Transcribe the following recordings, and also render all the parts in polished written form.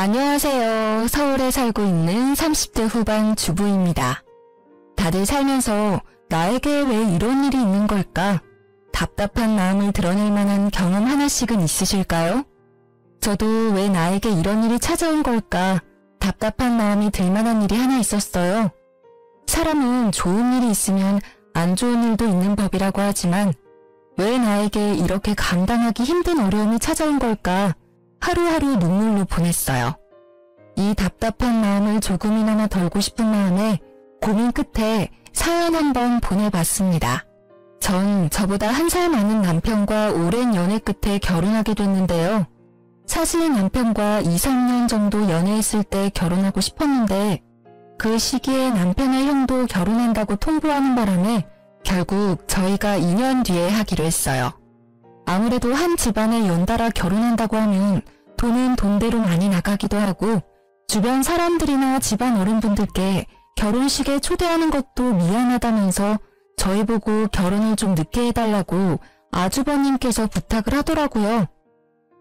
안녕하세요. 서울에 살고 있는 30대 후반 주부입니다. 다들 살면서 나에게 왜 이런 일이 있는 걸까? 답답한 마음을 드러낼 만한 경험 하나씩은 있으실까요? 저도 왜 나에게 이런 일이 찾아온 걸까? 답답한 마음이 들 만한 일이 하나 있었어요. 사람은 좋은 일이 있으면 안 좋은 일도 있는 법이라고 하지만 왜 나에게 이렇게 감당하기 힘든 어려움이 찾아온 걸까? 하루하루 눈물로 보냈어요. 이 답답한 마음을 조금이나마 덜고 싶은 마음에 고민 끝에 사연 한번 보내봤습니다. 전 저보다 1살 많은 남편과 오랜 연애 끝에 결혼하게 됐는데요. 사실 남편과 2, 3년 정도 연애했을 때 결혼하고 싶었는데 그 시기에 남편의 형도 결혼한다고 통보하는 바람에 결국 저희가 2년 뒤에 하기로 했어요. 아무래도 한 집안에 연달아 결혼한다고 하면 돈은 돈대로 많이 나가기도 하고 주변 사람들이나 집안 어른분들께 결혼식에 초대하는 것도 미안하다면서 저희 보고 결혼을 좀 늦게 해달라고 아주버님께서 부탁을 하더라고요.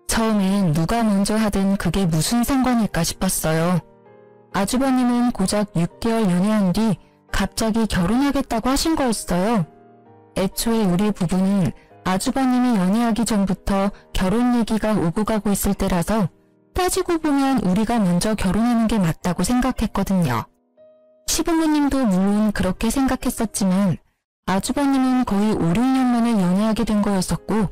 처음엔 누가 먼저 하든 그게 무슨 상관일까 싶었어요. 아주버님은 고작 6개월 연애한 뒤 갑자기 결혼하겠다고 하신 거였어요. 애초에 우리 부부는 아주버님이 연애하기 전부터 결혼 얘기가 오고 가고 있을 때라서 따지고 보면 우리가 먼저 결혼하는 게 맞다고 생각했거든요. 시부모님도 물론 그렇게 생각했었지만 아주버님은 거의 5, 6년 만에 연애하게 된 거였었고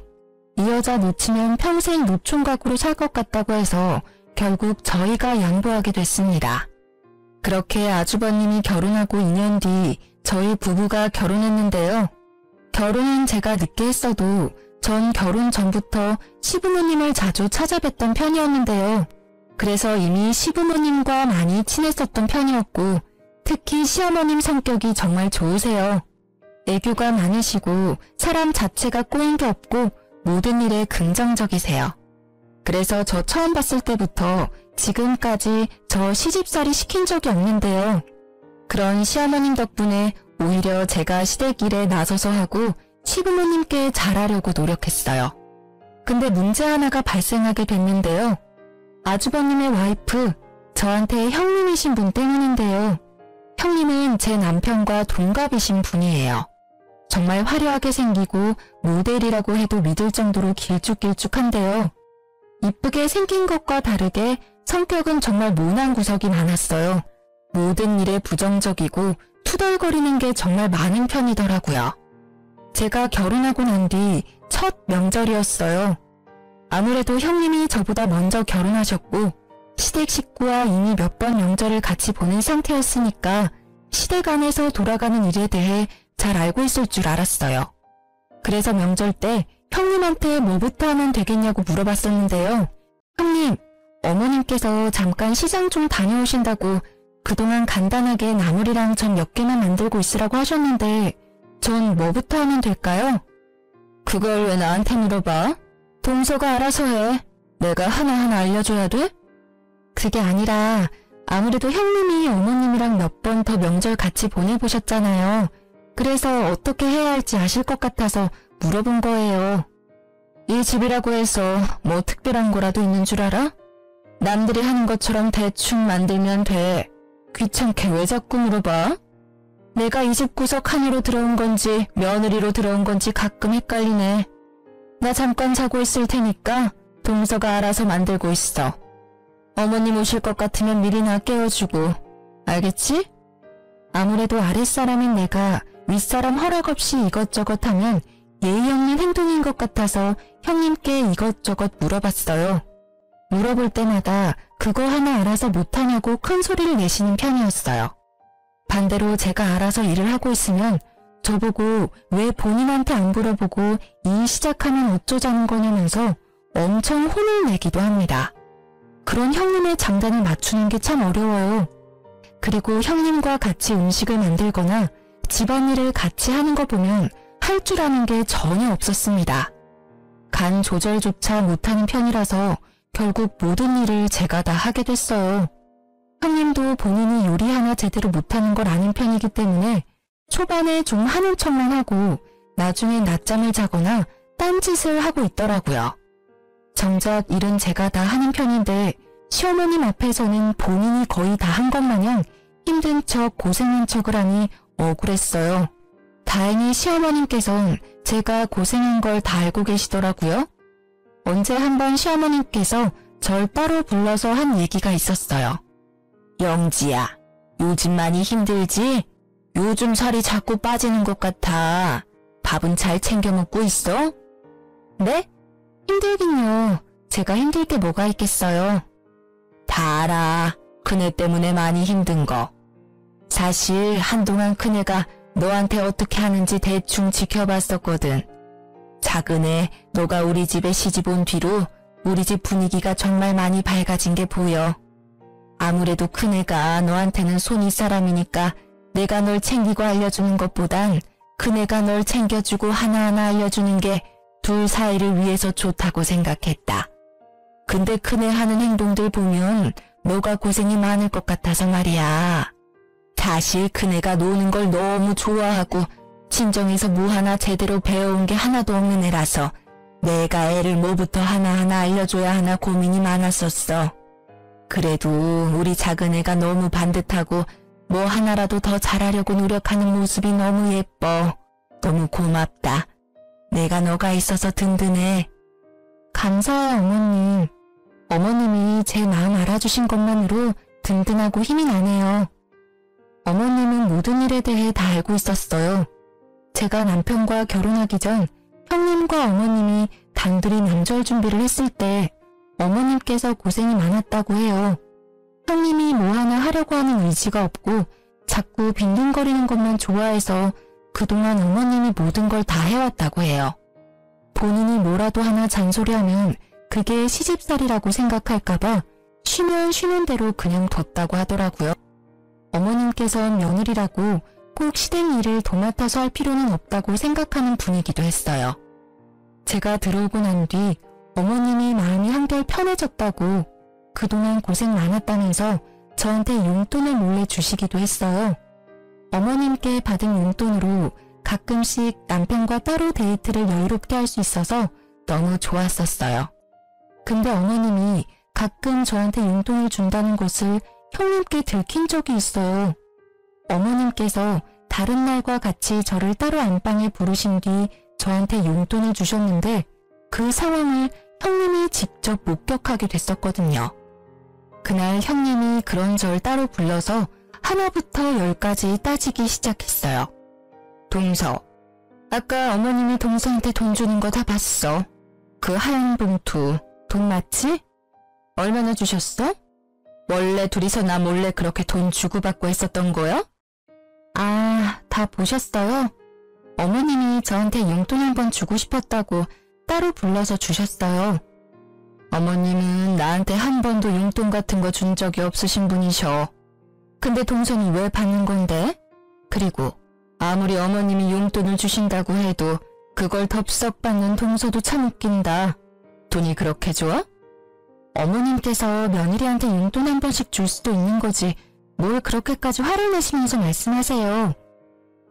이 여자 놓치면 평생 노총각으로 살 것 같다고 해서 결국 저희가 양보하게 됐습니다. 그렇게 아주버님이 결혼하고 2년 뒤 저희 부부가 결혼했는데요. 결혼은 제가 늦게 했어도 전 결혼 전부터 시부모님을 자주 찾아뵀던 편이었는데요. 그래서 이미 시부모님과 많이 친했었던 편이었고 특히 시어머님 성격이 정말 좋으세요. 애교가 많으시고 사람 자체가 꼬인 게 없고 모든 일에 긍정적이세요. 그래서 저 처음 봤을 때부터 지금까지 저 시집살이 시킨 적이 없는데요. 그런 시어머님 덕분에 오히려 제가 시댁일에 나서서 하고 시부모님께 잘하려고 노력했어요. 근데 문제 하나가 발생하게 됐는데요. 아주버님의 와이프, 저한테 형님이신 분 때문인데요. 형님은 제 남편과 동갑이신 분이에요. 정말 화려하게 생기고 모델이라고 해도 믿을 정도로 길쭉길쭉한데요. 이쁘게 생긴 것과 다르게 성격은 정말 모난 구석이 많았어요. 모든 일에 부정적이고 투덜거리는 게 정말 많은 편이더라고요. 제가 결혼하고 난 뒤 첫 명절이었어요. 아무래도 형님이 저보다 먼저 결혼하셨고 시댁 식구와 이미 몇 번 명절을 같이 보낸 상태였으니까 시댁 안에서 돌아가는 일에 대해 잘 알고 있을 줄 알았어요. 그래서 명절 때 형님한테 뭐부터 하면 되겠냐고 물어봤었는데요. 형님, 어머님께서 잠깐 시장 좀 다녀오신다고 그동안 간단하게 나물이랑 전 몇 개만 만들고 있으라고 하셨는데 전 뭐부터 하면 될까요? 그걸 왜 나한테 물어봐? 동서가 알아서 해. 내가 하나하나 알려줘야 돼? 그게 아니라 아무래도 형님이 어머님이랑 몇 번 더 명절 같이 보내보셨잖아요. 그래서 어떻게 해야 할지 아실 것 같아서 물어본 거예요. 이 집이라고 해서 뭐 특별한 거라도 있는 줄 알아? 남들이 하는 것처럼 대충 만들면 돼. 귀찮게 왜 자꾸 물어봐? 내가 이 집 구석 하나로 들어온 건지 며느리로 들어온 건지 가끔 헷갈리네. 나 잠깐 자고 있을 테니까 동서가 알아서 만들고 있어. 어머님 오실 것 같으면 미리나 깨워주고. 알겠지? 아무래도 아랫사람인 내가 윗사람 허락 없이 이것저것 하면 예의 없는 행동인 것 같아서 형님께 이것저것 물어봤어요. 물어볼 때마다 그거 하나 알아서 못하냐고 큰 소리를 내시는 편이었어요. 반대로 제가 알아서 일을 하고 있으면 저보고 왜 본인한테 안 물어보고 일 시작하면 어쩌자는 거냐면서 엄청 혼을 내기도 합니다. 그런 형님의 장단을 맞추는 게 참 어려워요. 그리고 형님과 같이 음식을 만들거나 집안일을 같이 하는 거 보면 할 줄 아는 게 전혀 없었습니다. 간 조절조차 못하는 편이라서 결국 모든 일을 제가 다 하게 됐어요. 형님도 본인이 요리 하나 제대로 못하는 걸 아는 편이기 때문에 초반에 좀 하는 척만 하고 나중에 낮잠을 자거나 딴짓을 하고 있더라고요. 정작 일은 제가 다 하는 편인데 시어머님 앞에서는 본인이 거의 다 한 것 마냥 힘든 척 고생한 척을 하니 억울했어요. 다행히 시어머님께선 제가 고생한 걸 다 알고 계시더라고요. 언제 한번 시어머님께서 절 따로 불러서 한 얘기가 있었어요. 영지야, 요즘 많이 힘들지? 요즘 살이 자꾸 빠지는 것 같아. 밥은 잘 챙겨 먹고 있어? 네? 힘들긴요. 제가 힘들 게 뭐가 있겠어요. 다 알아. 그네 때문에 많이 힘든 거. 사실 한동안 그네가 너한테 어떻게 하는지 대충 지켜봤었거든. 작은애, 너가 우리 집에 시집 온 뒤로 우리 집 분위기가 정말 많이 밝아진 게 보여. 아무래도 큰애가 너한테는 손이 사람이니까 내가 널 챙기고 알려주는 것보단 큰애가 널 챙겨주고 하나하나 알려주는 게 둘 사이를 위해서 좋다고 생각했다. 근데 큰애 하는 행동들 보면 너가 고생이 많을 것 같아서 말이야. 사실 큰애가 노는 걸 너무 좋아하고 친정에서 뭐 하나 제대로 배워온 게 하나도 없는 애라서 내가 애를 뭐부터 하나하나 알려줘야 하나 고민이 많았었어. 그래도 우리 작은애가 너무 반듯하고 뭐 하나라도 더 잘하려고 노력하는 모습이 너무 예뻐. 너무 고맙다. 내가 너가 있어서 든든해. 감사해요, 어머님. 어머님이 제 마음 알아주신 것만으로 든든하고 힘이 나네요. 어머님은 모든 일에 대해 다 알고 있었어요. 제가 남편과 결혼하기 전 형님과 어머님이 단둘이 명절 준비를 했을 때 어머님께서 고생이 많았다고 해요. 형님이 뭐 하나 하려고 하는 의지가 없고 자꾸 빈둥거리는 것만 좋아해서 그동안 어머님이 모든 걸 다 해왔다고 해요. 본인이 뭐라도 하나 잔소리하면 그게 시집살이라고 생각할까봐 쉬면 쉬는 대로 그냥 뒀다고 하더라고요. 어머님께서 며느리라고 꼭 시댁 일을 도맡아서 할 필요는 없다고 생각하는 분이기도 했어요. 제가 들어오고 난 뒤 어머님이 마음이 한결 편해졌다고 그동안 고생 많았다면서 저한테 용돈을 몰래 주시기도 했어요. 어머님께 받은 용돈으로 가끔씩 남편과 따로 데이트를 여유롭게 할 수 있어서 너무 좋았었어요. 근데 어머님이 가끔 저한테 용돈을 준다는 것을 형님께 들킨 적이 있어요. 어머님께서 다른 날과 같이 저를 따로 안방에 부르신 뒤 저한테 용돈을 주셨는데 그 상황을 형님이 직접 목격하게 됐었거든요. 그날 형님이 그런 절 따로 불러서 하나부터 10까지 따지기 시작했어요. 동서, 아까 어머님이 동서한테 돈 주는 거 다 봤어. 그 하얀 봉투, 돈 맞지? 얼마나 주셨어? 원래 둘이서 나 몰래 그렇게 돈 주고받고 했었던 거야? 아, 다 보셨어요? 어머님이 저한테 용돈 한번 주고 싶었다고 따로 불러서 주셨어요. 어머님은 나한테 한 번도 용돈 같은 거 준 적이 없으신 분이셔. 근데 동선이 왜 받는 건데? 그리고 아무리 어머님이 용돈을 주신다고 해도 그걸 덥석 받는 동서도 참 웃긴다. 돈이 그렇게 좋아? 어머님께서 며느리한테 용돈 한 번씩 줄 수도 있는 거지 뭘 그렇게까지 화를 내시면서 말씀하세요.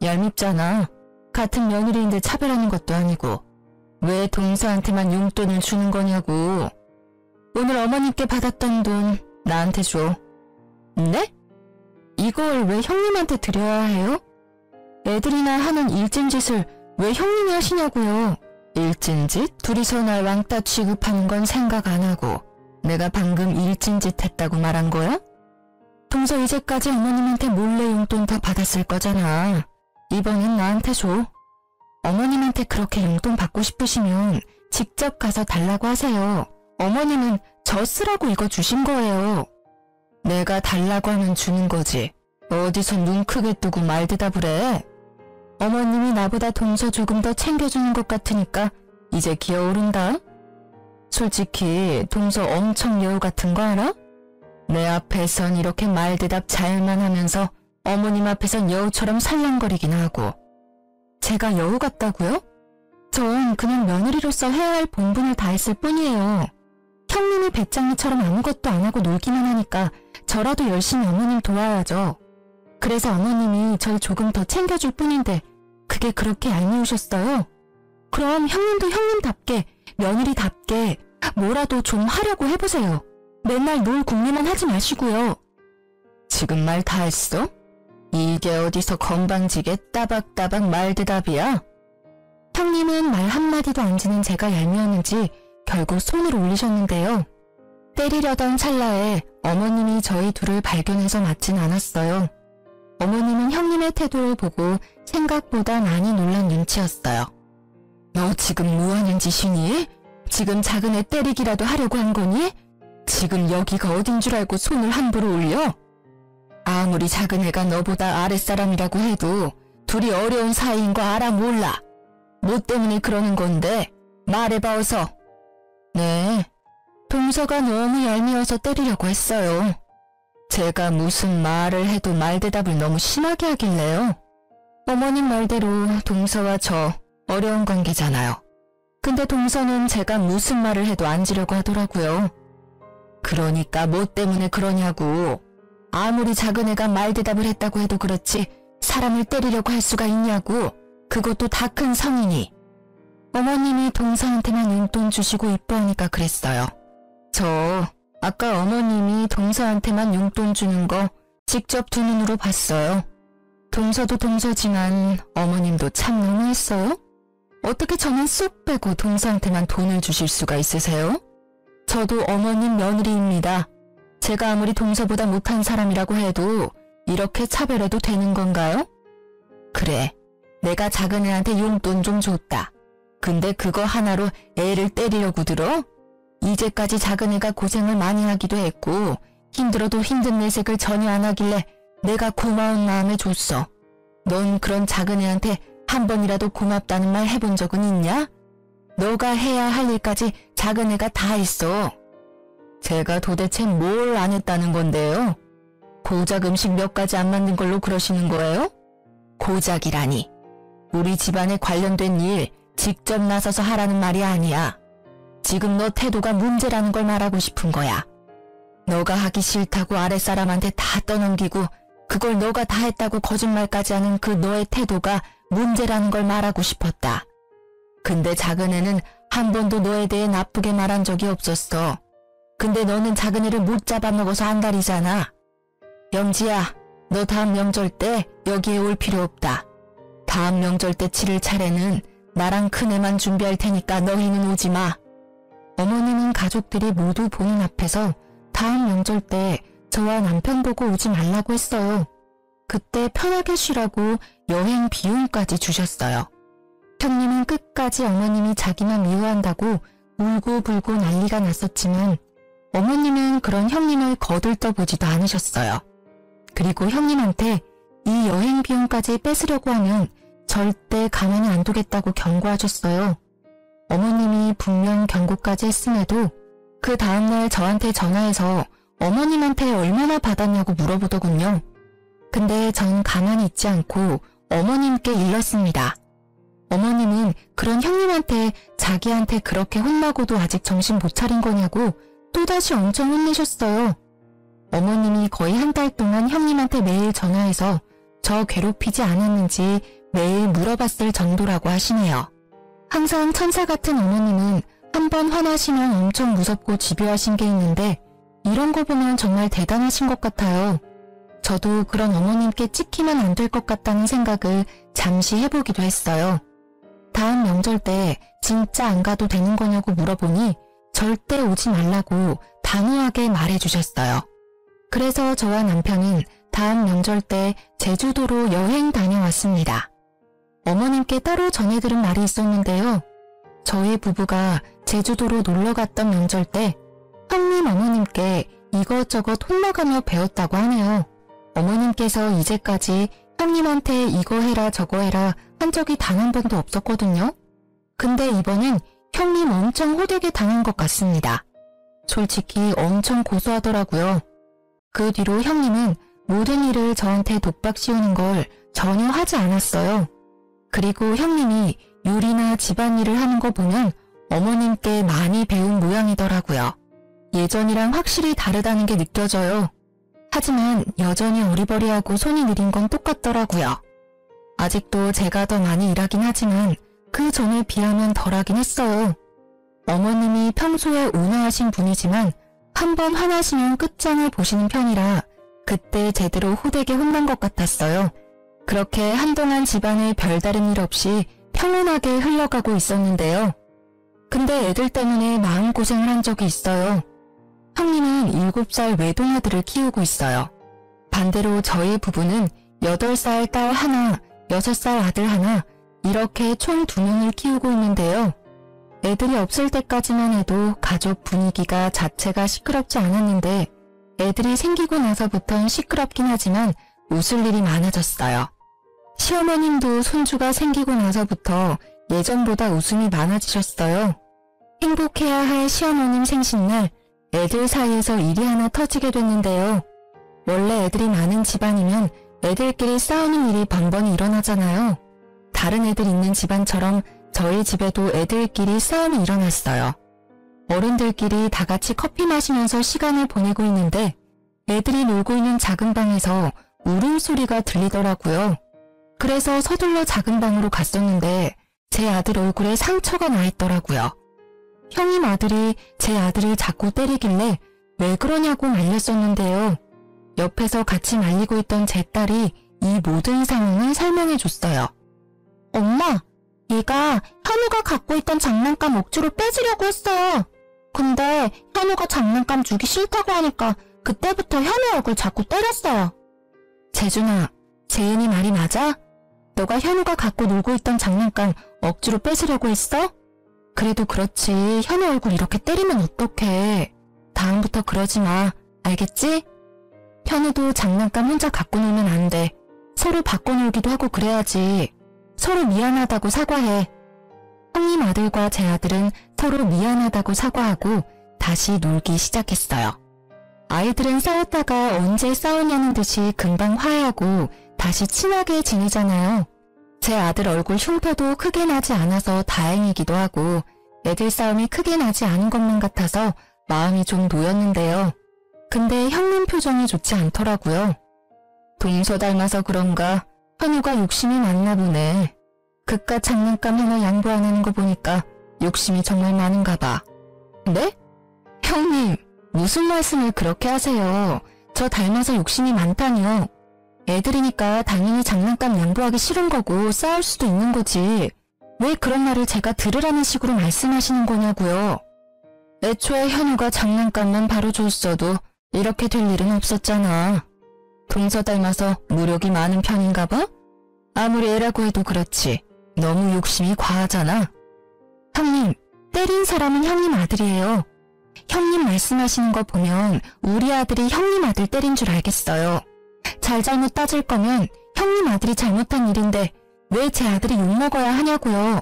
얄밉잖아. 같은 며느리인데 차별하는 것도 아니고 왜 동서한테만 용돈을 주는 거냐고. 오늘 어머님께 받았던 돈 나한테 줘. 네? 이걸 왜 형님한테 드려야 해요? 애들이나 하는 일진짓을 왜 형님이 하시냐고요. 일진짓? 둘이서 날 왕따 취급하는 건 생각 안 하고 내가 방금 일진짓 했다고 말한 거야? 동서 이제까지 어머님한테 몰래 용돈 다 받았을 거잖아. 이번엔 나한테 줘. 어머님한테 그렇게 용돈 받고 싶으시면 직접 가서 달라고 하세요. 어머님은 저 쓰라고 이거 주신 거예요. 내가 달라고 하면 주는 거지. 어디서 눈 크게 뜨고 말 대답을 해. 어머님이 나보다 동서 조금 더 챙겨주는 것 같으니까 이제 기어오른다. 솔직히 동서 엄청 여우 같은 거 알아? 내 앞에선 이렇게 말 대답 잘만 하면서 어머님 앞에선 여우처럼 살랑거리긴 하고. 제가 여우 같다고요? 전 그냥 며느리로서 해야 할 본분을 다했을 뿐이에요. 형님이 배짱이처럼 아무것도 안 하고 놀기만 하니까 저라도 열심히 어머님 도와야죠. 그래서 어머님이 절 조금 더 챙겨줄 뿐인데 그게 그렇게 얄미우셨어요? 그럼 형님도 형님답게 며느리답게 뭐라도 좀 하려고 해보세요. 맨날 놀 궁리만 하지 마시고요. 지금 말 다 했어? 이게 어디서 건방지게 따박따박 말대답이야? 형님은 말 한마디도 안 지는 제가 얄미웠는지 결국 손을 올리셨는데요. 때리려던 찰나에 어머님이 저희 둘을 발견해서 맞진 않았어요. 어머님은 형님의 태도를 보고 생각보다 많이 놀란 눈치였어요. 너 지금 뭐하는 짓이니? 지금 작은애 때리기라도 하려고 한 거니? 지금 여기가 어딘 줄 알고 손을 함부로 올려? 아무리 작은애가 너보다 아랫사람이라고 해도 둘이 어려운 사이인 거 알아 몰라? 뭐 때문에 그러는 건데? 말해봐 어서. 네, 동서가 너무 얄미워서 때리려고 했어요. 제가 무슨 말을 해도 말대답을 너무 심하게 하길래요. 어머님 말대로 동서와 저 어려운 관계잖아요. 근데 동서는 제가 무슨 말을 해도 앉으려고 하더라고요. 그러니까 뭐 때문에 그러냐고. 아무리 작은애가 말대답을 했다고 해도 그렇지 사람을 때리려고 할 수가 있냐고. 그것도 다 큰 성인이. 어머님이 동서한테만 용돈 주시고 이뻐하니까 그랬어요. 저 아까 어머님이 동서한테만 용돈 주는 거 직접 두 눈으로 봤어요. 동서도 동서지만 어머님도 참 너무했어요. 어떻게 저는 쏙 빼고 동서한테만 돈을 주실 수가 있으세요? 저도 어머님 며느리입니다. 제가 아무리 동서보다 못한 사람이라고 해도 이렇게 차별해도 되는 건가요? 그래, 내가 작은애한테 용돈 좀 줬다. 근데 그거 하나로 애를 때리려고 들어? 이제까지 작은애가 고생을 많이 하기도 했고 힘들어도 힘든 내색을 전혀 안 하길래 내가 고마운 마음에 줬어. 넌 그런 작은애한테 한 번이라도 고맙다는 말 해본 적은 있냐? 너가 해야 할 일까지 작은애가 다 했어. 제가 도대체 뭘 안 했다는 건데요? 고작 음식 몇 가지 안 만든 걸로 그러시는 거예요? 고작이라니. 우리 집안에 관련된 일 직접 나서서 하라는 말이 아니야. 지금 너 태도가 문제라는 걸 말하고 싶은 거야. 너가 하기 싫다고 아랫사람한테 다 떠넘기고 그걸 너가 다 했다고 거짓말까지 하는 그 너의 태도가 문제라는 걸 말하고 싶었다. 근데 작은애는 한 번도 너에 대해 나쁘게 말한 적이 없었어. 근데 너는 작은애를 못 잡아먹어서 안달이잖아. 영지야, 너 다음 명절 때 여기에 올 필요 없다. 다음 명절 때 치를 차례는 나랑 큰애만 준비할 테니까 너희는 오지 마. 어머님은 가족들이 모두 보는 앞에서 다음 명절 때 저와 남편 보고 오지 말라고 했어요. 그때 편하게 쉬라고 여행 비용까지 주셨어요. 형님은 끝까지 어머님이 자기만 미워한다고 울고불고 난리가 났었지만 어머님은 그런 형님을 거들떠보지도 않으셨어요. 그리고 형님한테 이 여행 비용까지 뺏으려고 하면 절대 가만히 안 두겠다고 경고하셨어요. 어머님이 분명 경고까지 했음에도 그 다음날 저한테 전화해서 어머님한테 얼마나 받았냐고 물어보더군요. 근데 전 가만히 있지 않고 어머님께 일렀습니다. 어머님은 그런 형님한테 자기한테 그렇게 혼나고도 아직 정신 못 차린 거냐고 또다시 엄청 혼내셨어요. 어머님이 거의 한 달 동안 형님한테 매일 전화해서 저 괴롭히지 않았는지 매일 물어봤을 정도라고 하시네요. 항상 천사 같은 어머님은 한번 화나시면 엄청 무섭고 집요하신 게 있는데 이런 거 보면 정말 대단하신 것 같아요. 저도 그런 어머님께 찍히면 안 될 것 같다는 생각을 잠시 해보기도 했어요. 다음 명절 때 진짜 안 가도 되는 거냐고 물어보니 절대 오지 말라고 단호하게 말해주셨어요. 그래서 저와 남편은 다음 명절 때 제주도로 여행 다녀왔습니다. 어머님께 따로 전해들은 말이 있었는데요. 저희 부부가 제주도로 놀러 갔던 명절 때 형님 어머님께 이것저것 혼나가며 배웠다고 하네요. 어머님께서 이제까지 형님한테 이거 해라 저거 해라 한 적이 단 한 번도 없었거든요. 근데 이번엔 형님 엄청 호되게 당한 것 같습니다. 솔직히 엄청 고소하더라고요. 그 뒤로 형님은 모든 일을 저한테 독박 씌우는 걸 전혀 하지 않았어요. 그리고 형님이 요리나 집안일을 하는 거 보면 어머님께 많이 배운 모양이더라고요. 예전이랑 확실히 다르다는 게 느껴져요. 하지만 여전히 어리버리하고 손이 느린 건 똑같더라고요. 아직도 제가 더 많이 일하긴 하지만 그 전에 비하면 덜하긴 했어요. 어머님이 평소에 온화하신 분이지만 한번 화나시면 끝장을 보시는 편이라 그때 제대로 호되게 혼난 것 같았어요. 그렇게 한동안 집안에 별다른 일 없이 평온하게 흘러가고 있었는데요. 근데 애들 때문에 마음고생을 한 적이 있어요. 형님은 7살 외동아들을 키우고 있어요. 반대로 저희 부부는 8살 딸 하나, 6살 아들 하나, 이렇게 총 2명을 키우고 있는데요. 애들이 없을 때까지만 해도 가족 분위기가 자체가 시끄럽지 않았는데 애들이 생기고 나서부턴 시끄럽긴 하지만 웃을 일이 많아졌어요. 시어머님도 손주가 생기고 나서부터 예전보다 웃음이 많아지셨어요. 행복해야 할 시어머님 생신날 애들 사이에서 일이 하나 터지게 됐는데요. 원래 애들이 많은 집안이면 애들끼리 싸우는 일이 번번이 일어나잖아요. 다른 애들 있는 집안처럼 저희 집에도 애들끼리 싸움이 일어났어요. 어른들끼리 다 같이 커피 마시면서 시간을 보내고 있는데 애들이 놀고 있는 작은 방에서 울음소리가 들리더라고요. 그래서 서둘러 작은 방으로 갔었는데 제 아들 얼굴에 상처가 나 있더라고요. 형님 아들이 제 아들을 자꾸 때리길래 왜 그러냐고 말렸었는데요. 옆에서 같이 말리고 있던 제 딸이 이 모든 상황을 설명해 줬어요. 엄마, 얘가 현우가 갖고 있던 장난감 억지로 뺏으려고 했어요. 근데 현우가 장난감 주기 싫다고 하니까 그때부터 현우 얼굴 자꾸 때렸어요. 재준아, 재은이 말이 맞아? 너가 현우가 갖고 놀고 있던 장난감 억지로 뺏으려고 했어? 그래도 그렇지, 현우 얼굴 이렇게 때리면 어떡해. 다음부터 그러지 마, 알겠지? 현우도 장난감 혼자 갖고 놀면 안 돼. 서로 바꿔놀기도 하고 그래야지. 서로 미안하다고 사과해. 형님 아들과 제 아들은 서로 미안하다고 사과하고 다시 놀기 시작했어요. 아이들은 싸웠다가 언제 싸우냐는 듯이 금방 화해하고 다시 친하게 지내잖아요. 제 아들 얼굴 흉터도 크게 나지 않아서 다행이기도 하고 애들 싸움이 크게 나지 않은 것만 같아서 마음이 좀 놓였는데요. 근데 형님 표정이 좋지 않더라고요. 동서 닮아서 그런가 현우가 욕심이 많나 보네. 그깟 장난감 하나 양보 안 하는 거 보니까 욕심이 정말 많은가 봐. 네? 형님, 무슨 말씀을 그렇게 하세요. 저 닮아서 욕심이 많다니요. 애들이니까 당연히 장난감 양보하기 싫은 거고 싸울 수도 있는 거지. 왜 그런 말을 제가 들으라는 식으로 말씀하시는 거냐고요. 애초에 현우가 장난감만 바로 줬어도 이렇게 될 일은 없었잖아. 동서 닮아서 무력이 많은 편인가 봐? 아무리 애라고 해도 그렇지. 너무 욕심이 과하잖아. 형님, 때린 사람은 형님 아들이에요. 형님 말씀하시는 거 보면 우리 아들이 형님 아들 때린 줄 알겠어요. 잘잘못 따질 거면 형님 아들이 잘못한 일인데 왜 제 아들이 욕먹어야 하냐고요.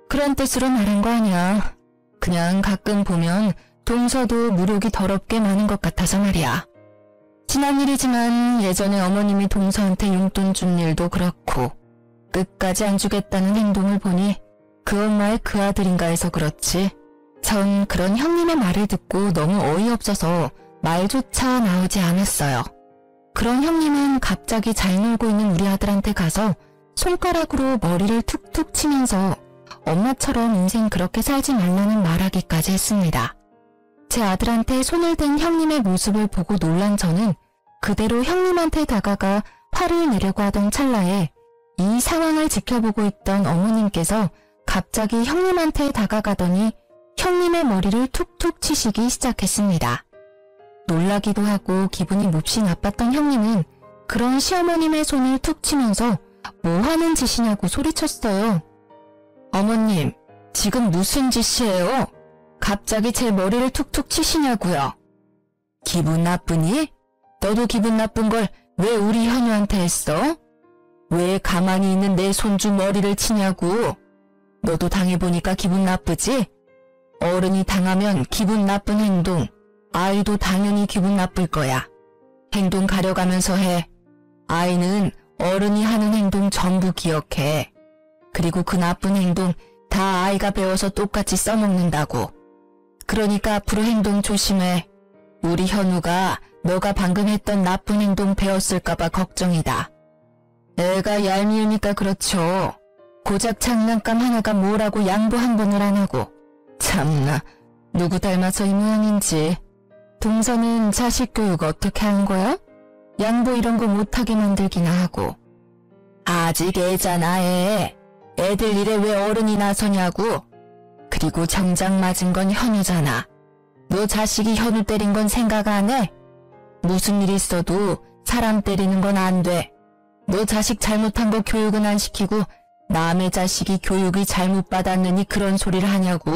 그런 뜻으로 말한 거 아니야. 그냥 가끔 보면 동서도 무력이 더럽게 많은 것 같아서 말이야. 지난 일이지만 예전에 어머님이 동서한테 용돈 준 일도 그렇고 끝까지 안 주겠다는 행동을 보니 그 엄마의 그 아들인가 해서 그렇지. 전 그런 형님의 말을 듣고 너무 어이없어서 말조차 나오지 않았어요. 그런 형님은 갑자기 잘 놀고 있는 우리 아들한테 가서 손가락으로 머리를 툭툭 치면서 엄마처럼 인생 그렇게 살지 말라는 말하기까지 했습니다. 제 아들한테 손을 댄 형님의 모습을 보고 놀란 저는 그대로 형님한테 다가가 화를 내려고 하던 찰나에 이 상황을 지켜보고 있던 어머님께서 갑자기 형님한테 다가가더니 형님의 머리를 툭툭 치시기 시작했습니다. 놀라기도 하고 기분이 몹시 나빴던 형님은 그런 시어머님의 손을 툭 치면서 뭐 하는 짓이냐고 소리쳤어요. 어머님, 지금 무슨 짓이에요? 갑자기 제 머리를 툭툭 치시냐고요. 기분 나쁘니? 너도 기분 나쁜 걸 왜 우리 현우한테 했어? 왜 가만히 있는 내 손주 머리를 치냐고. 너도 당해보니까 기분 나쁘지? 어른이 당하면 기분 나쁜 행동, 아이도 당연히 기분 나쁠 거야. 행동 가려가면서 해. 아이는 어른이 하는 행동 전부 기억해. 그리고 그 나쁜 행동 다 아이가 배워서 똑같이 써먹는다고. 그러니까 앞으로 행동 조심해. 우리 현우가 너가 방금 했던 나쁜 행동 배웠을까봐 걱정이다. 애가 얄미우니까 그렇죠. 고작 장난감 하나가 뭐라고 양보 한 번을 안 하고. 참나, 누구 닮아서 이 모양인지. 동서는 자식 교육 어떻게 한 거야? 양보 이런 거 못하게 만들기나 하고. 아직 애잖아, 애. 애들 일에 왜 어른이 나서냐고. 그리고 정작 맞은 건 현우잖아. 너 자식이 현우 때린 건 생각 안 해? 무슨 일 있어도 사람 때리는 건 안 돼. 너 자식 잘못한 거 교육은 안 시키고 남의 자식이 교육이 잘못 받았느니 그런 소리를 하냐고.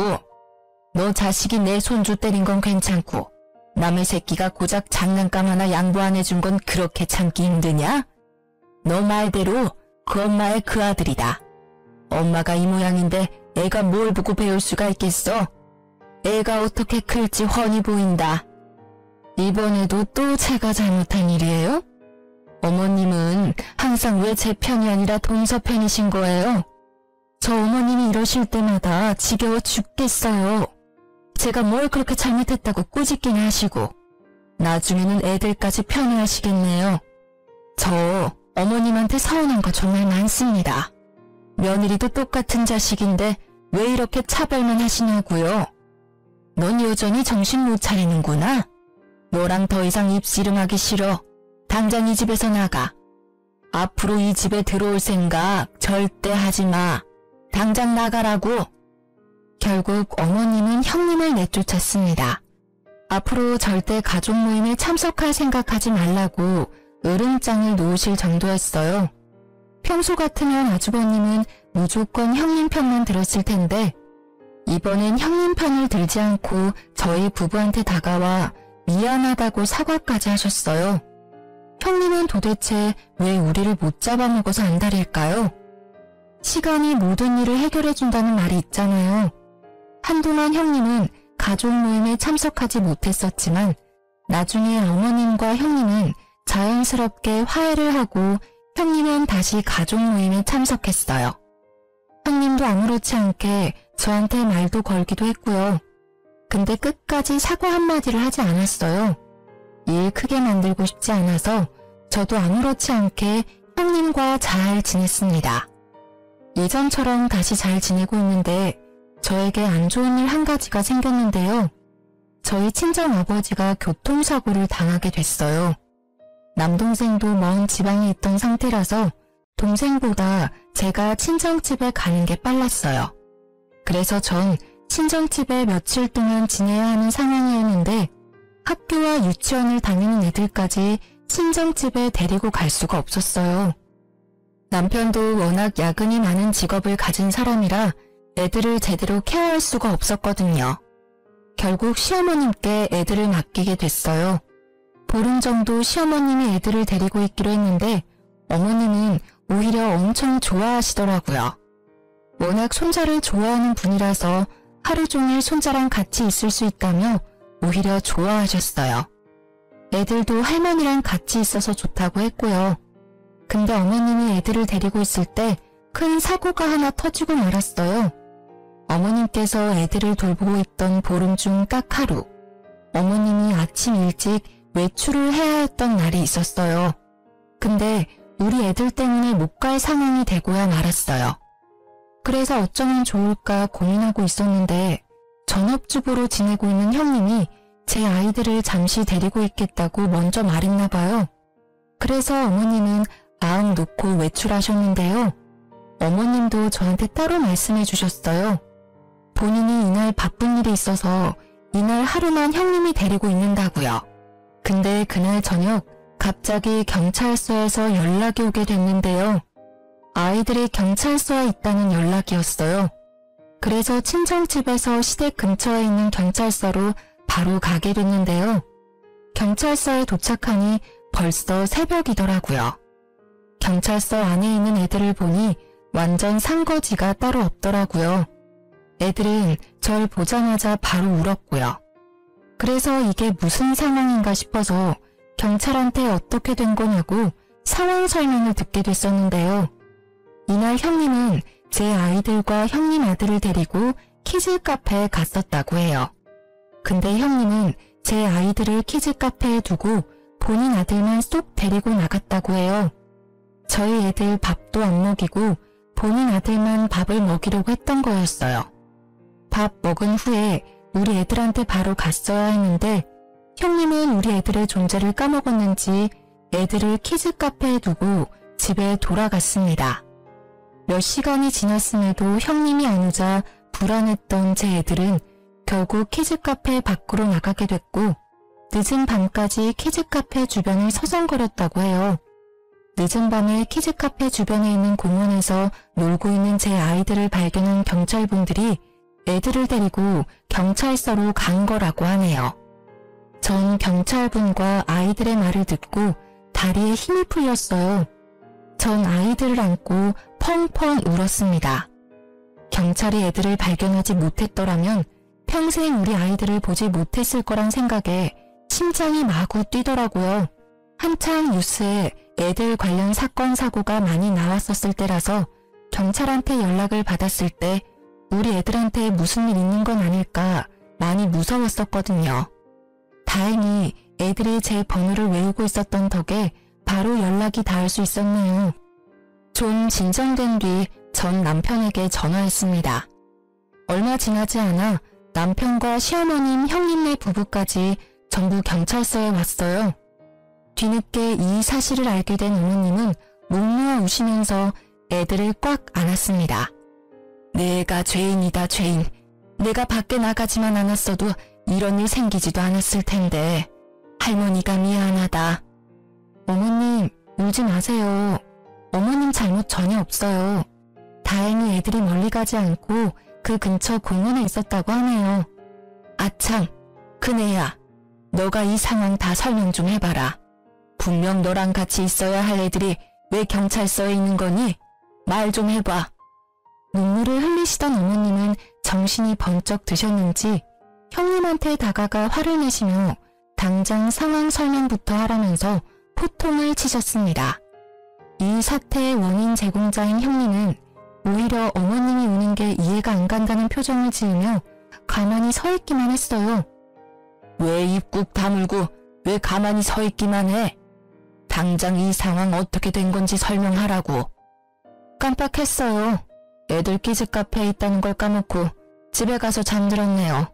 너 자식이 내 손주 때린 건 괜찮고 남의 새끼가 고작 장난감 하나 양보 안 해준 건 그렇게 참기 힘드냐? 너 말대로 그 엄마의 그 아들이다. 엄마가 이 모양인데 애가 뭘 보고 배울 수가 있겠어? 애가 어떻게 클지 훤히 보인다. 이번에도 또 제가 잘못한 일이에요? 어머님은 항상 왜 제 편이 아니라 동서 편이신 거예요? 저 어머님이 이러실 때마다 지겨워 죽겠어요. 제가 뭘 그렇게 잘못했다고 꾸짖기나 하시고 나중에는 애들까지 편애하시겠네요. 저 어머님한테 서운한 거 정말 많습니다. 며느리도 똑같은 자식인데 왜 이렇게 차별만 하시냐고요. 넌 여전히 정신 못 차리는구나. 너랑 더 이상 입씨름하기 싫어. 당장 이 집에서 나가. 앞으로 이 집에 들어올 생각 절대 하지 마. 당장 나가라고. 결국 어머님은 형님을 내쫓았습니다. 앞으로 절대 가족 모임에 참석할 생각하지 말라고 으름장을 놓으실 정도였어요. 평소 같으면 아주버님은 무조건 형님 편만 들었을 텐데 이번엔 형님 편을 들지 않고 저희 부부한테 다가와 미안하다고 사과까지 하셨어요. 형님은 도대체 왜 우리를 못 잡아먹어서 안달일까요? 시간이 모든 일을 해결해준다는 말이 있잖아요. 한동안 형님은 가족 모임에 참석하지 못했었지만 나중에 어머님과 형님은 자연스럽게 화해를 하고 형님은 다시 가족 모임에 참석했어요. 형님도 아무렇지 않게 저한테 말도 걸기도 했고요. 근데 끝까지 사과 한마디를 하지 않았어요. 일 크게 만들고 싶지 않아서 저도 아무렇지 않게 형님과 잘 지냈습니다. 예전처럼 다시 잘 지내고 있는데 저에게 안 좋은 일 한 가지가 생겼는데요. 저희 친정아버지가 교통사고를 당하게 됐어요. 남동생도 먼 지방에 있던 상태라서 동생보다 제가 친정집에 가는 게 빨랐어요. 그래서 전 친정집에 며칠 동안 지내야 하는 상황이었는데 학교와 유치원을 다니는 애들까지 친정집에 데리고 갈 수가 없었어요. 남편도 워낙 야근이 많은 직업을 가진 사람이라 애들을 제대로 케어할 수가 없었거든요. 결국 시어머님께 애들을 맡기게 됐어요. 보름 정도 시어머님이 애들을 데리고 있기로 했는데 어머님은 오히려 엄청 좋아하시더라고요. 워낙 손자를 좋아하는 분이라서 하루 종일 손자랑 같이 있을 수 있다며 오히려 좋아하셨어요. 애들도 할머니랑 같이 있어서 좋다고 했고요. 근데 어머님이 애들을 데리고 있을 때 큰 사고가 하나 터지고 말았어요. 어머님께서 애들을 돌보고 있던 보름 중 딱 하루, 어머님이 아침 일찍 외출을 해야 했던 날이 있었어요. 근데 우리 애들 때문에 못 갈 상황이 되고야 말았어요. 그래서 어쩌면 좋을까 고민하고 있었는데 전업주부로 지내고 있는 형님이 제 아이들을 잠시 데리고 있겠다고 먼저 말했나 봐요. 그래서 어머님은 마음 놓고 외출하셨는데요. 어머님도 저한테 따로 말씀해 주셨어요. 본인이 이날 바쁜 일이 있어서 이날 하루만 형님이 데리고 있는다고요. 근데 그날 저녁 갑자기 경찰서에서 연락이 오게 됐는데요. 아이들이 경찰서에 있다는 연락이었어요. 그래서 친정집에서 시댁 근처에 있는 경찰서로 바로 가게 됐는데요. 경찰서에 도착하니 벌써 새벽이더라고요. 경찰서 안에 있는 애들을 보니 완전 산거지가 따로 없더라고요. 애들은 절 보자마자 바로 울었고요. 그래서 이게 무슨 상황인가 싶어서 경찰한테 어떻게 된 거냐고 상황 설명을 듣게 됐었는데요. 이날 형님은 제 아이들과 형님 아들을 데리고 키즈 카페에 갔었다고 해요. 근데 형님은 제 아이들을 키즈 카페에 두고 본인 아들만 쏙 데리고 나갔다고 해요. 저희 애들 밥도 안 먹이고 본인 아들만 밥을 먹이려고 했던 거였어요. 밥 먹은 후에 우리 애들한테 바로 갔어야 했는데 형님은 우리 애들의 존재를 까먹었는지 애들을 키즈 카페에 두고 집에 돌아갔습니다. 몇 시간이 지났음에도 형님이 안 오자 불안했던 제 애들은 결국 키즈 카페 밖으로 나가게 됐고 늦은 밤까지 키즈 카페 주변을 서성거렸다고 해요. 늦은 밤에 키즈 카페 주변에 있는 공원에서 놀고 있는 제 아이들을 발견한 경찰분들이 애들을 데리고 경찰서로 간 거라고 하네요. 전 경찰분과 아이들의 말을 듣고 다리에 힘이 풀렸어요. 전 아이들을 안고 펑펑 울었습니다. 경찰이 애들을 발견하지 못했더라면 평생 우리 아이들을 보지 못했을 거란 생각에 심장이 마구 뛰더라고요. 한창 뉴스에 애들 관련 사건 사고가 많이 나왔었을 때라서 경찰한테 연락을 받았을 때 우리 애들한테 무슨 일 있는 건 아닐까 많이 무서웠었거든요. 다행히 애들이 제 번호를 외우고 있었던 덕에 바로 연락이 닿을 수 있었네요. 좀 진정된 뒤 전 남편에게 전화했습니다. 얼마 지나지 않아 남편과 시어머님, 형님네 부부까지 전부 경찰서에 왔어요. 뒤늦게 이 사실을 알게 된 어머님은 목 놓아 우시면서 애들을 꽉 안았습니다. 내가 죄인이다, 죄인. 내가 밖에 나가지만 않았어도 이런 일 생기지도 않았을 텐데 할머니가 미안하다. 어머님, 울지 마세요. 어머님 잘못 전혀 없어요. 다행히 애들이 멀리 가지 않고 그 근처 공원에 있었다고 하네요. 아참, 큰애야. 너가 이 상황 다 설명 좀 해봐라. 분명 너랑 같이 있어야 할 애들이 왜 경찰서에 있는 거니? 말 좀 해봐. 눈물을 흘리시던 어머님은 정신이 번쩍 드셨는지 형님한테 다가가 화를 내시며 당장 상황 설명부터 하라면서 호통을 치셨습니다. 이 사태의 원인 제공자인 형님은 오히려 어머님이 우는 게 이해가 안 간다는 표정을 지으며 가만히 서 있기만 했어요. 왜 입 꾹 다물고 왜 가만히 서 있기만 해? 당장 이 상황 어떻게 된 건지 설명하라고. 깜빡했어요. 애들 키즈 카페에 있다는 걸 까먹고 집에 가서 잠들었네요.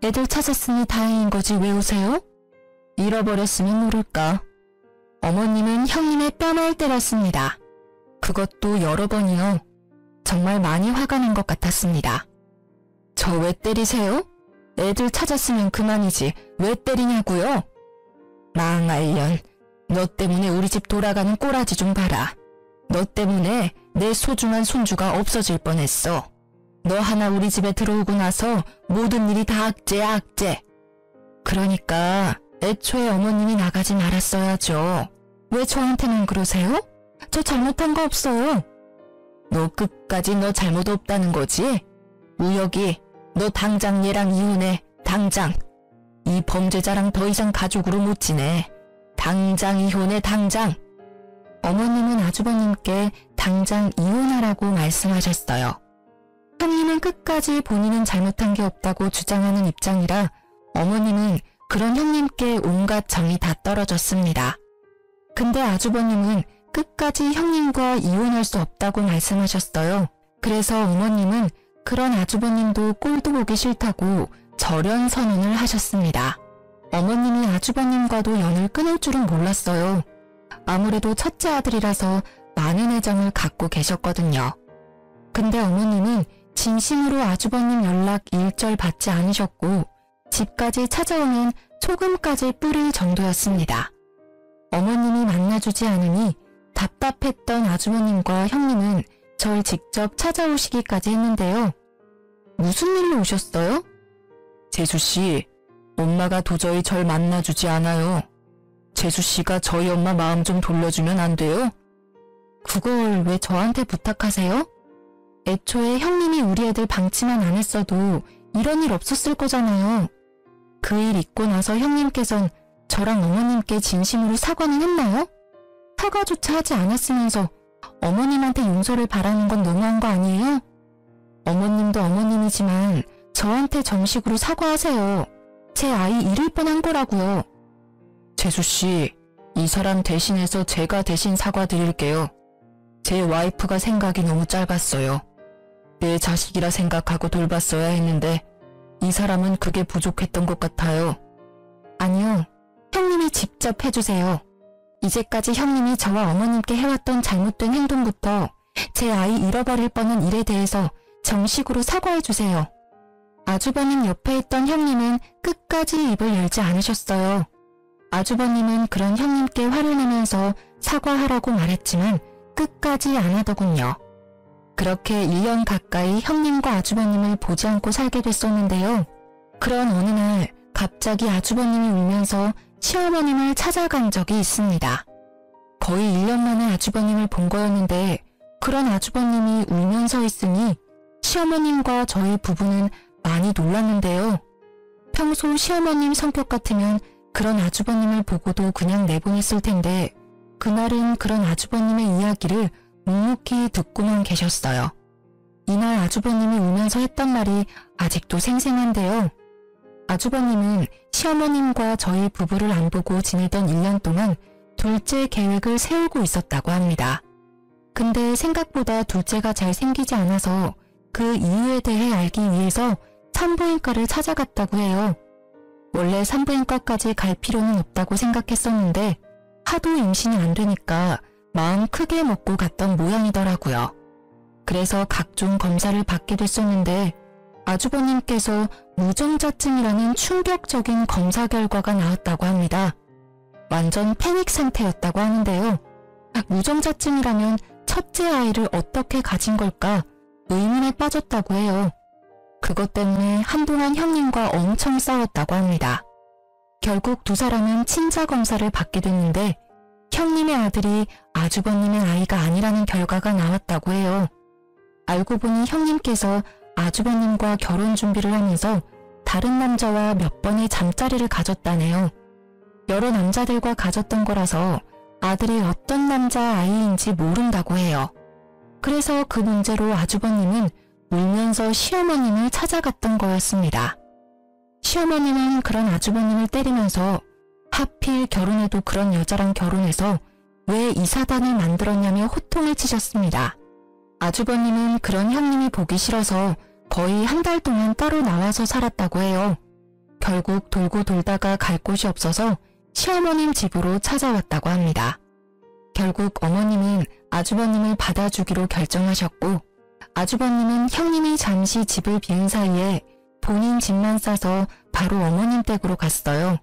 애들 찾았으니 다행인 거지 왜 우세요? 잃어버렸으면 모를까. 어머님은 형님의 뺨을 때렸습니다. 그것도 여러 번이요. 정말 많이 화가 난 것 같았습니다. 저 왜 때리세요? 애들 찾았으면 그만이지 왜 때리냐고요? 망할년, 너 때문에 우리 집 돌아가는 꼬라지 좀 봐라. 너 때문에 내 소중한 손주가 없어질 뻔했어. 너 하나 우리 집에 들어오고 나서 모든 일이 다 악재야, 악재. 그러니까 애초에 어머님이 나가지 말았어야죠. 왜 저한테만 그러세요? 저 잘못한 거 없어요. 너 끝까지 너 잘못 없다는 거지? 우혁이, 너 당장 얘랑 이혼해. 당장. 이 범죄자랑 더 이상 가족으로 못 지내. 당장 이혼해, 당장. 어머님은 아주버님께 당장 이혼하라고 말씀하셨어요. 형님은 끝까지 본인은 잘못한 게 없다고 주장하는 입장이라 어머님은 그런 형님께 온갖 정이 다 떨어졌습니다. 근데 아주버님은 끝까지 형님과 이혼할 수 없다고 말씀하셨어요. 그래서 어머님은 그런 아주버님도 꼴도 보기 싫다고 절연 선언을 하셨습니다. 어머님이 아주버님과도 연을 끊을 줄은 몰랐어요. 아무래도 첫째 아들이라서 많은 애정을 갖고 계셨거든요. 근데 어머님은 진심으로 아주버님 연락 일절 받지 않으셨고 집까지 찾아오면 소금까지 뿌릴 정도였습니다. 어머님이 만나주지 않으니 답답했던 아주버님과 형님은 절 직접 찾아오시기까지 했는데요. 무슨 일로 오셨어요? 재수씨, 엄마가 도저히 절 만나주지 않아요. 재수씨가 저희 엄마 마음 좀 돌려주면 안 돼요? 그걸 왜 저한테 부탁하세요? 애초에 형님이 우리 애들 방치만 안 했어도 이런 일 없었을 거잖아요. 그 일 있고 나서 형님께선 저랑 어머님께 진심으로 사과는 했나요? 사과조차 하지 않았으면서 어머님한테 용서를 바라는 건 너무한 거 아니에요? 어머님도 어머님이지만 저한테 정식으로 사과하세요. 제 아이 잃을 뻔한 거라고요. 재수씨, 이 사람 대신해서 제가 대신 사과드릴게요. 제 와이프가 생각이 너무 짧았어요. 내 자식이라 생각하고 돌봤어야 했는데 이 사람은 그게 부족했던 것 같아요. 아니요. 형님이 직접 해주세요. 이제까지 형님이 저와 어머님께 해왔던 잘못된 행동부터 제 아이 잃어버릴 뻔한 일에 대해서 정식으로 사과해주세요. 아주버님 옆에 있던 형님은 끝까지 입을 열지 않으셨어요. 아주버님은 그런 형님께 화를 내면서 사과하라고 말했지만 끝까지 안 하더군요. 그렇게 1년 가까이 형님과 아주버님을 보지 않고 살게 됐었는데요. 그런 어느 날 갑자기 아주버님이 울면서 시어머님을 찾아간 적이 있습니다. 거의 1년 만에 아주버님을 본 거였는데 그런 아주버님이 울면서 있으니 시어머님과 저희 부부는 많이 놀랐는데요. 평소 시어머님 성격 같으면 그런 아주버님을 보고도 그냥 내보냈을 텐데 그날은 그런 아주버님의 이야기를 묵묵히 듣고만 계셨어요. 이날 아주버님이 울면서 했던 말이 아직도 생생한데요. 아주버님은 시어머님과 저희 부부를 안 보고 지내던 1년 동안 둘째 계획을 세우고 있었다고 합니다. 근데 생각보다 둘째가 잘 생기지 않아서 그 이유에 대해 알기 위해서 산부인과를 찾아갔다고 해요. 원래 산부인과까지 갈 필요는 없다고 생각했었는데 하도 임신이 안 되니까 마음 크게 먹고 갔던 모양이더라고요. 그래서 각종 검사를 받게 됐었는데 아주버님께서 무정자증이라는 충격적인 검사 결과가 나왔다고 합니다. 완전 패닉 상태였다고 하는데요. 무정자증이라면 첫째 아이를 어떻게 가진 걸까 의문에 빠졌다고 해요. 그것 때문에 한동안 형님과 엄청 싸웠다고 합니다. 결국 두 사람은 친자 검사를 받게 됐는데 형님의 아들이 아주버님의 아이가 아니라는 결과가 나왔다고 해요. 알고 보니 형님께서 아주버님과 결혼 준비를 하면서 다른 남자와 몇 번의 잠자리를 가졌다네요. 여러 남자들과 가졌던 거라서 아들이 어떤 남자 아이인지 모른다고 해요. 그래서 그 문제로 아주버님은 울면서 시어머님을 찾아갔던 거였습니다. 시어머님은 그런 아주버님을 때리면서 하필 결혼해도 그런 여자랑 결혼해서 왜 이 사단을 만들었냐며 호통을 치셨습니다. 아주버님은 그런 형님이 보기 싫어서 거의 한 달 동안 따로 나와서 살았다고 해요. 결국 돌고 돌다가 갈 곳이 없어서 시어머님 집으로 찾아왔다고 합니다. 결국 어머님은 아주버님을 받아주기로 결정하셨고 아주버님은 형님이 잠시 집을 비운 사이에 본인 집만 싸서 바로 어머님 댁으로 갔어요.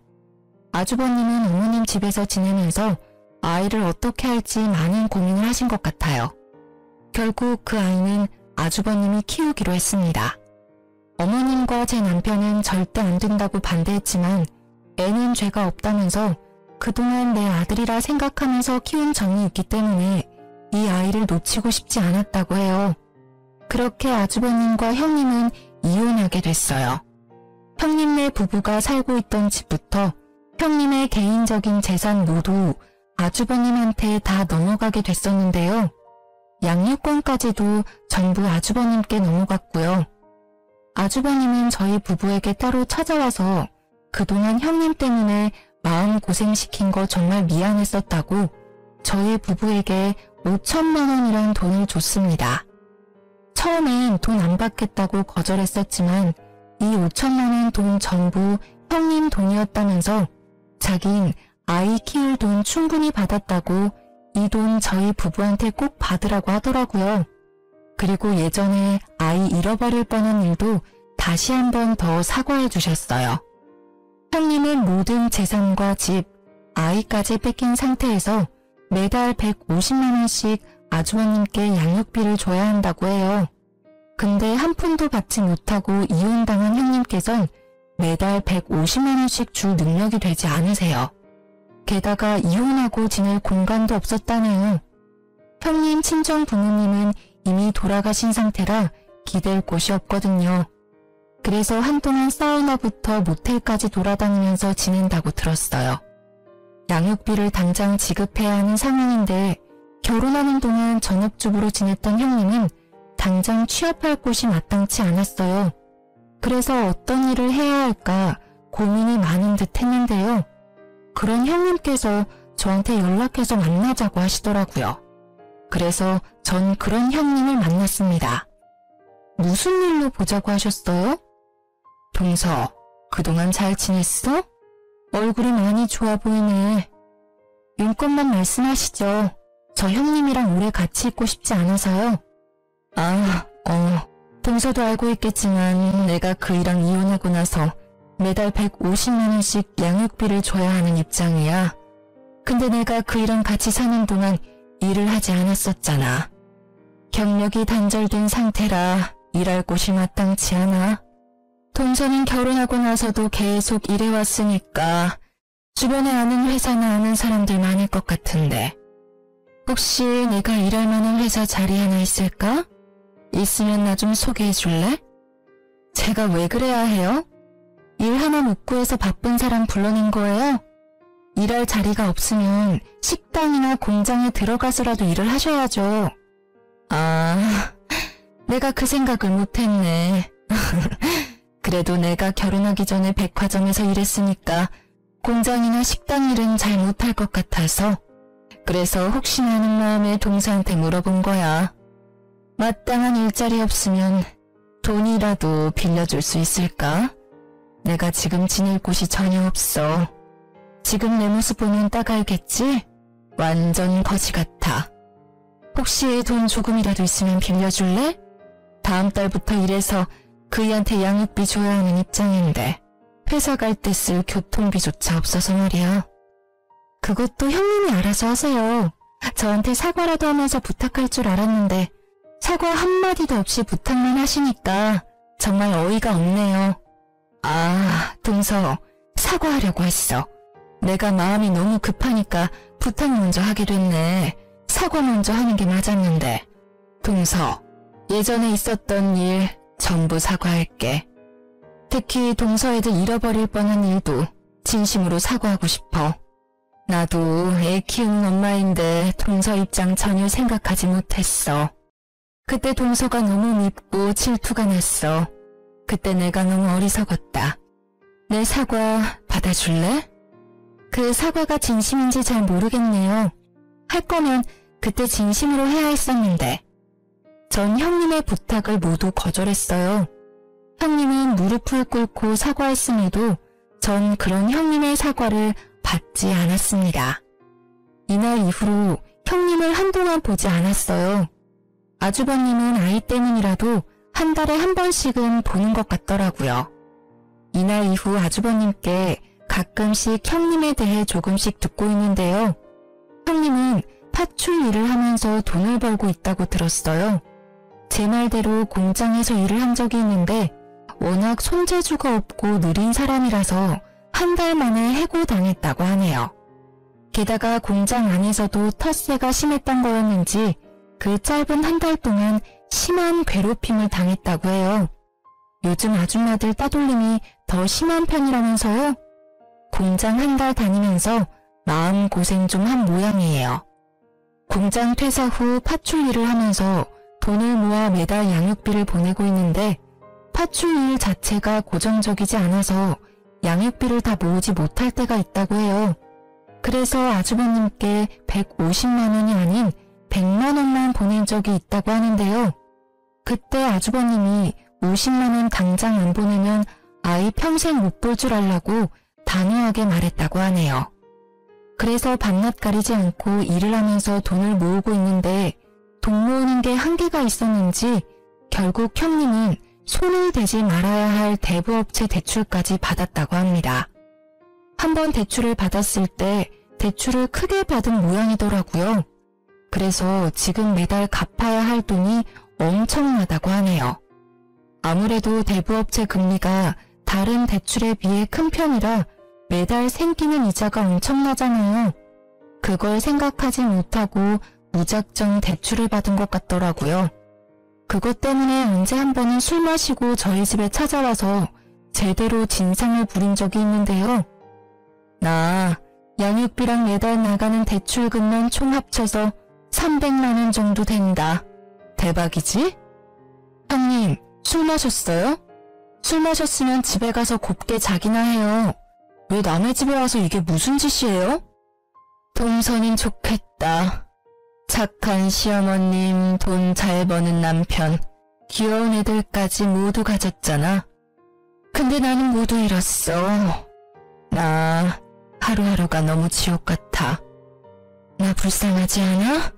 아주버님은 어머님 집에서 지내면서 아이를 어떻게 할지 많은 고민을 하신 것 같아요. 결국 그 아이는 아주버님이 키우기로 했습니다. 어머님과 제 남편은 절대 안 된다고 반대했지만 애는 죄가 없다면서 그동안 내 아들이라 생각하면서 키운 정이 있기 때문에 이 아이를 놓치고 싶지 않았다고 해요. 그렇게 아주버님과 형님은 이혼하게 됐어요. 형님네 부부가 살고 있던 집부터 형님의 개인적인 재산 모두 아주버님한테 다 넘어가게 됐었는데요. 양육권까지도 전부 아주버님께 넘어갔고요. 아주버님은 저희 부부에게 따로 찾아와서 그동안 형님 때문에 마음고생시킨 거 정말 미안했었다고 저희 부부에게 5천만 원이란 돈을 줬습니다. 처음엔 돈 안 받겠다고 거절했었지만 이 5천만 원 돈 전부 형님 돈이었다면서 자긴 아이 키울 돈 충분히 받았다고 이 돈 저희 부부한테 꼭 받으라고 하더라고요. 그리고 예전에 아이 잃어버릴 뻔한 일도 다시 한 번 더 사과해 주셨어요. 형님은 모든 재산과 집, 아이까지 뺏긴 상태에서 매달 150만 원씩 아주버님께 양육비를 줘야 한다고 해요. 근데 한 푼도 받지 못하고 이혼당한 형님께선 매달 150만 원씩 줄 능력이 되지 않으세요. 게다가 이혼하고 지낼 공간도 없었다네요. 형님 친정 부모님은 이미 돌아가신 상태라 기댈 곳이 없거든요. 그래서 한동안 사우나부터 모텔까지 돌아다니면서 지낸다고 들었어요. 양육비를 당장 지급해야 하는 상황인데 결혼하는 동안 전업주부로 지냈던 형님은 당장 취업할 곳이 마땅치 않았어요. 그래서 어떤 일을 해야 할까 고민이 많은 듯 했는데요. 그런 형님께서 저한테 연락해서 만나자고 하시더라고요. 그래서 전 그런 형님을 만났습니다. 무슨 일로 보자고 하셨어요? 동서, 그동안 잘 지냈어? 얼굴이 많이 좋아 보이네. 용건만 말씀하시죠. 저 형님이랑 오래 같이 있고 싶지 않아서요. 동서도 알고 있겠지만 내가 그이랑 이혼하고 나서 매달 150만 원씩 양육비를 줘야 하는 입장이야. 근데 내가 그이랑 같이 사는 동안 일을 하지 않았었잖아. 경력이 단절된 상태라 일할 곳이 마땅치 않아. 동서는 결혼하고 나서도 계속 일해왔으니까 주변에 아는 회사나 아는 사람들 많을 것 같은데 혹시 내가 일할 만한 회사 자리 하나 있을까? 있으면 나 좀 소개해 줄래? 제가 왜 그래야 해요? 일 하나 못 구해서 바쁜 사람 불러낸 거예요? 일할 자리가 없으면 식당이나 공장에 들어가서라도 일을 하셔야죠. 내가 그 생각을 못했네. 그래도 내가 결혼하기 전에 백화점에서 일했으니까 공장이나 식당 일은 잘 못할 것 같아서 그래서 혹시나 하는 마음에 동서한테 물어본 거야. 마땅한 일자리 없으면 돈이라도 빌려줄 수 있을까? 내가 지금 지낼 곳이 전혀 없어. 지금 내 모습 보면 딱 알겠지? 완전 거지 같아. 혹시 돈 조금이라도 있으면 빌려줄래? 다음 달부터 일해서 그이한테 양육비 줘야 하는 입장인데 회사 갈 때 쓸 교통비조차 없어서 말이야. 그것도 형님이 알아서 하세요. 저한테 사과라도 하면서 부탁할 줄 알았는데 사과 한마디도 없이 부탁만 하시니까 정말 어이가 없네요. 동서, 사과하려고 했어. 내가 마음이 너무 급하니까 부탁 먼저 하게 됐네. 사과 먼저 하는 게 맞았는데. 동서, 예전에 있었던 일 전부 사과할게. 특히 동서 애들 잃어버릴 뻔한 일도 진심으로 사과하고 싶어. 나도 애 키우는 엄마인데 동서 입장 전혀 생각하지 못했어. 그때 동서가 너무 밉고 질투가 났어. 그때 내가 너무 어리석었다. 내 사과 받아줄래? 그 사과가 진심인지 잘 모르겠네요. 할 거면 그때 진심으로 해야 했었는데. 전 형님의 부탁을 모두 거절했어요. 형님은 무릎을 꿇고 사과했음에도 전 그런 형님의 사과를 받지 않았습니다. 이날 이후로 형님을 한동안 보지 않았어요. 아주버님은 아이 때문이라도 한 달에 한 번씩은 보는 것 같더라고요. 이날 이후 아주버님께 가끔씩 형님에 대해 조금씩 듣고 있는데요. 형님은 파출 일을 하면서 돈을 벌고 있다고 들었어요. 제 말대로 공장에서 일을 한 적이 있는데 워낙 손재주가 없고 느린 사람이라서 한 달 만에 해고당했다고 하네요. 게다가 공장 안에서도 텃세가 심했던 거였는지 그 짧은 한 달 동안 심한 괴롭힘을 당했다고 해요. 요즘 아줌마들 따돌림이 더 심한 편이라면서요? 공장 한 달 다니면서 마음고생 좀 한 모양이에요. 공장 퇴사 후 파출 일을 하면서 돈을 모아 매달 양육비를 보내고 있는데 파출 일 자체가 고정적이지 않아서 양육비를 다 모으지 못할 때가 있다고 해요. 그래서 아주버님께 150만 원이 아닌 100만 원만 보낸 적이 있다고 하는데요. 그때 아주버님이 50만 원 당장 안 보내면 아이 평생 못 볼 줄 알라고 단호하게 말했다고 하네요. 그래서 밤낮 가리지 않고 일을 하면서 돈을 모으고 있는데 돈 모으는 게 한계가 있었는지 결국 형님은 손을 대지 말아야 할 대부업체 대출까지 받았다고 합니다. 한번 대출을 받았을 때 대출을 크게 받은 모양이더라고요. 그래서 지금 매달 갚아야 할 돈이 엄청나다고 하네요. 아무래도 대부업체 금리가 다른 대출에 비해 큰 편이라 매달 생기는 이자가 엄청나잖아요. 그걸 생각하지 못하고 무작정 대출을 받은 것 같더라고요. 그것 때문에 언제 한 번은 술 마시고 저희 집에 찾아와서 제대로 진상을 부린 적이 있는데요. 나 양육비랑 매달 나가는 대출금만 총 합쳐서 300만 원 정도 된다. 대박이지? 형님, 술 마셨어요? 술 마셨으면 집에 가서 곱게 자기나 해요. 왜 남의 집에 와서 이게 무슨 짓이에요? 동서는 좋겠다. 착한 시어머님, 돈 잘 버는 남편, 귀여운 애들까지 모두 가졌잖아. 근데 나는 모두 잃었어. 나 하루하루가 너무 지옥 같아. 나 불쌍하지 않아?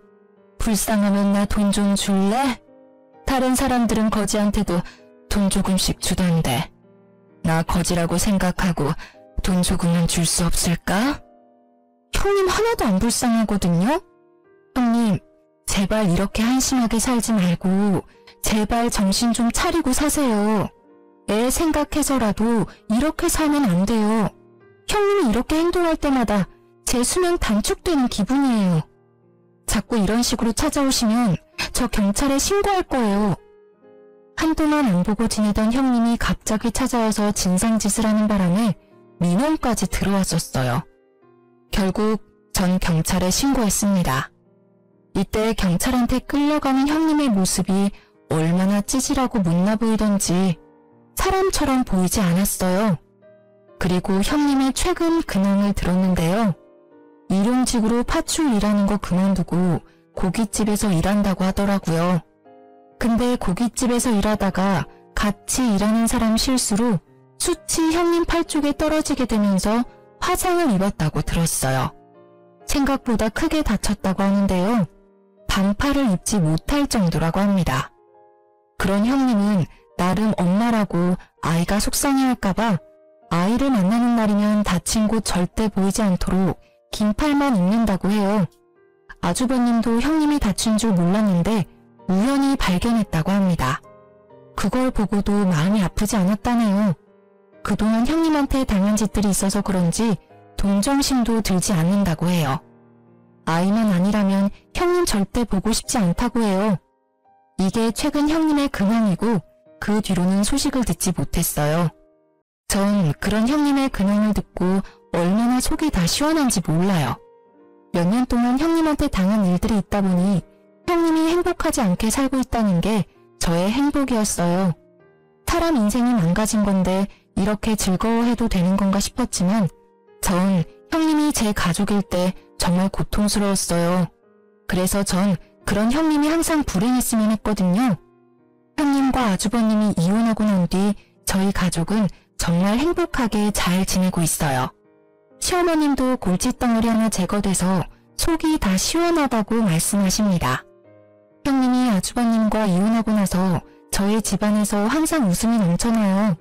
불쌍하면 나 돈 좀 줄래? 다른 사람들은 거지한테도 돈 조금씩 주던데. 나 거지라고 생각하고 돈 조금만 줄 수 없을까? 형님 하나도 안 불쌍하거든요? 형님, 제발 이렇게 한심하게 살지 말고 제발 정신 좀 차리고 사세요. 애 생각해서라도 이렇게 살면 안 돼요. 형님이 이렇게 행동할 때마다 제 수명 단축되는 기분이에요. 자꾸 이런 식으로 찾아오시면 저 경찰에 신고할 거예요. 한동안 안 보고 지내던 형님이 갑자기 찾아와서 진상짓을 하는 바람에 민원까지 들어왔었어요. 결국 전 경찰에 신고했습니다. 이때 경찰한테 끌려가는 형님의 모습이 얼마나 찌질하고 못나 보이던지 사람처럼 보이지 않았어요. 그리고 형님의 최근 근황을 들었는데요. 일용직으로 파출 일하는 거 그만두고 고깃집에서 일한다고 하더라고요. 근데 고깃집에서 일하다가 같이 일하는 사람 실수로 수치 형님 팔 쪽에 떨어지게 되면서 화상을 입었다고 들었어요. 생각보다 크게 다쳤다고 하는데요. 반팔을 입지 못할 정도라고 합니다. 그런 형님은 나름 엄마라고 아이가 속상해할까봐 아이를 만나는 날이면 다친 곳 절대 보이지 않도록 긴 팔만 입는다고 해요. 아주버님도 형님이 다친 줄 몰랐는데 우연히 발견했다고 합니다. 그걸 보고도 마음이 아프지 않았다네요. 그동안 형님한테 당한 짓들이 있어서 그런지 동정심도 들지 않는다고 해요. 아이만 아니라면 형님 절대 보고 싶지 않다고 해요. 이게 최근 형님의 근황이고 그 뒤로는 소식을 듣지 못했어요. 전 그런 형님의 근황을 듣고 얼마나 속이 다 시원한지 몰라요. 몇 년 동안 형님한테 당한 일들이 있다 보니 형님이 행복하지 않게 살고 있다는 게 저의 행복이었어요. 사람 인생이 망가진 건데 이렇게 즐거워해도 되는 건가 싶었지만 전 형님이 제 가족일 때 정말 고통스러웠어요. 그래서 전 그런 형님이 항상 불행했으면 했거든요. 형님과 아주버님이 이혼하고 난 뒤 저희 가족은 정말 행복하게 잘 지내고 있어요. 시어머님도 골칫덩어리 하나 제거돼서 속이 다 시원하다고 말씀하십니다. 형님이 아주버님과 이혼하고 나서 저희 집안에서 항상 웃음이 넘쳐나요.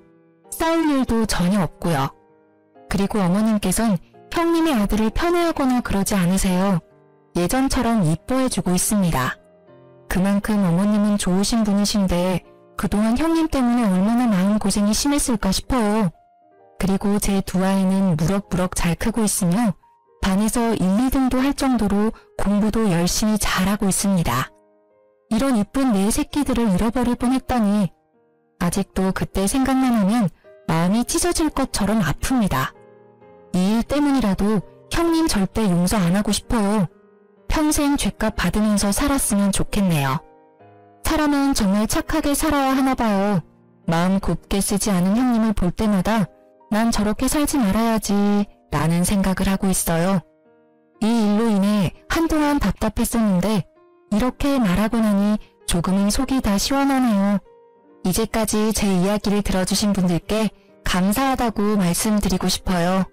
싸울 일도 전혀 없고요. 그리고 어머님께선 형님의 아들을 편애하거나 그러지 않으세요. 예전처럼 이뻐해주고 있습니다. 그만큼 어머님은 좋으신 분이신데 그동안 형님 때문에 얼마나 마음고생이 심했을까 싶어요. 그리고 제 두 아이는 무럭무럭 잘 크고 있으며 반에서 1, 2등도 할 정도로 공부도 열심히 잘하고 있습니다. 이런 이쁜 내 새끼들을 잃어버릴 뻔했다니 아직도 그때 생각만 하면 마음이 찢어질 것처럼 아픕니다. 이 일 때문이라도 형님 절대 용서 안 하고 싶어요. 평생 죗값 받으면서 살았으면 좋겠네요. 사람은 정말 착하게 살아야 하나 봐요. 마음 곱게 쓰지 않은 형님을 볼 때마다 난 저렇게 살지 말아야지 라는 생각을 하고 있어요. 이 일로 인해 한동안 답답했었는데 이렇게 말하고 나니 조금은 속이 다 시원하네요. 이제까지 제 이야기를 들어주신 분들께 감사하다고 말씀드리고 싶어요.